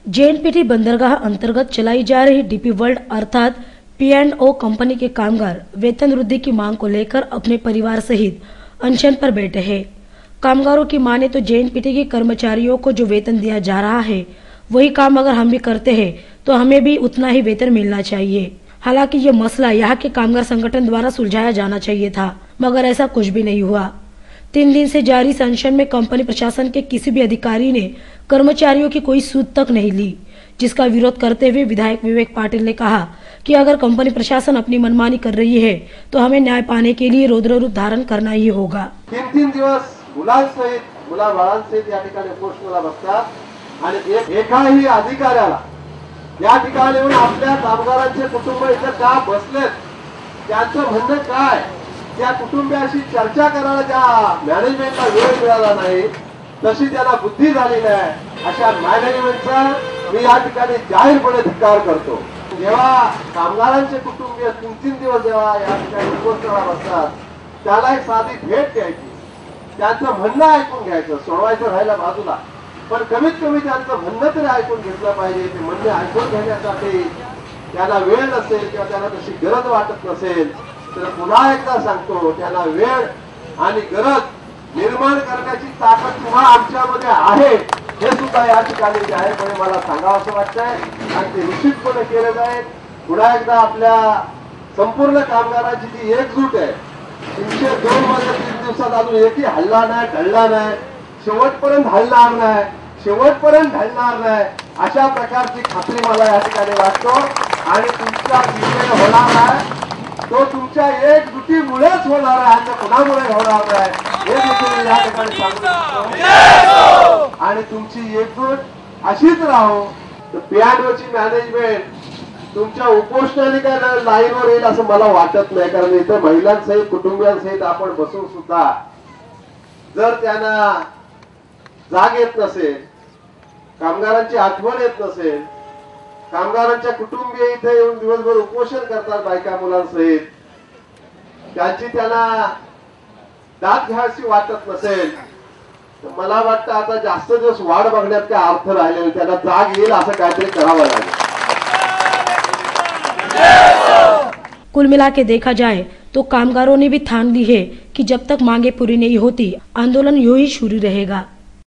JNPT बंदरगाह अंतर्गत चलाई जा रही डीपी वर्ल्ड अर्थात P&O कंपनी के कामगार वेतन वृद्धि की मांग को लेकर अपने परिवार सहित अनशन पर बैठे हैं। कामगारों की माने तो जेएनपीटी के कर्मचारियों को जो वेतन दिया जा रहा है वही काम अगर हम भी करते हैं तो हमें भी उतना ही वेतन मिलना चाहिए। हालांकि ये मसला यहाँ के कामगार संगठन द्वारा सुलझाया जाना चाहिए था, मगर ऐसा कुछ भी नहीं हुआ। 3 दिन से जारी इस अनशन में कंपनी प्रशासन के किसी भी अधिकारी ने कर्मचारियों की कोई सूद तक नहीं ली, जिसका विरोध करते हुए विधायक विवेक पाटिल ने कहा कि अगर कंपनी प्रशासन अपनी मनमानी कर रही है तो हमें न्याय पाने के लिए रौद्र रूप धारण करना ही होगा। 3 दिवस मुलांसहित मुलाबाळांसहित या ठिकाणी उपोषणाला बसतात आणि एकाही अधिकाऱ्याला या ठिकाणी येऊन आपल्या कामगारांचे कुटुंब इथे का बसलेत त्यांचं म्हणणं काय, त्या कुटुंबियाशी चर्चा करायला त्या मॅनेजमेंटला वेळ मिळाला नाही, तशी त्यांना बुद्धी झाली नाही, अशा मॅनेजमेंटचा मी या ठिकाणी जाहीरपणे धिक्कार करतो। जेव्हा कामगारांचे कुटुंबीय 3 दिवस जेव्हा या ठिकाणी उपोषणाला बसतात त्याला एक साधी भेट द्यायची, त्यांचं म्हणणं ऐकून घ्यायचं, सोडवायचं राहिलं बाजूला, पण कमीत कमी त्यांचं म्हणणं तरी ऐकून घेतलं पाहिजे। ते म्हणणे ऐकून घेण्यासाठी त्याला वेळ नसेल किंवा त्याला तशी गरज वाटत नसेल तर पुन्हा एकदा सांगतो, त्याला वेळ आणि गरज निर्माण करण्याची ताकद तुम्हा आमच्यामध्ये आहे हे सुद्धा या ठिकाणी जाहीरपणे मला सांगावं असं वाटतंय आणि ते निश्चितपणे केलं जाईल। पुन्हा एकदा आपल्या संपूर्ण कामगारांची जी एकजूट आहे 302 मध्ये 3 दिवसात अजून एकही हल्ला नाही, ढळला नाही, शेवटपर्यंत हलणार नाही, शेवटपर्यंत ढळणार नाही, अशा प्रकारची खात्री मला या ठिकाणी वाटतो आणि तुमचा विजय होणार आहे तो तुमच्या एकजुटीमुळेच होणार आहे, अन्य कोणामुळे होणार नाही हे देखील या ठिकाणी सांगतो आणि तुमची एकजूट अशीच राहो। P&Oची मॅनेजमेंट तुमच्या उपोषणाने काय लाईनवर येईल असं मला वाटत नाही, कारण इथे महिलांसहित कुटुंबियांसहित आपण बसून सुद्धा जर त्यांना जाग येत नसेल, कामगारांची आठवण येत नसेल, कामगारांच्या कुटुंबीय इथे येऊन दिवसभर उपोषण करतात बायका मुलांसहित, त्यांची त्यांना दाद घ्यायची वाटत नसेल तर मला वाटतं आता जास्त दिवस वाट बघण्यात काय अर्थ राहिला नाही, त्यांना जाग येईल असं काहीतरी करावं लागेल। कुल मिला के देखा जाए तो कामगारों ने भी ठान ली है कि जब तक मांगे पूरी नहीं होती आंदोलन यूं ही शुरू रहेगा।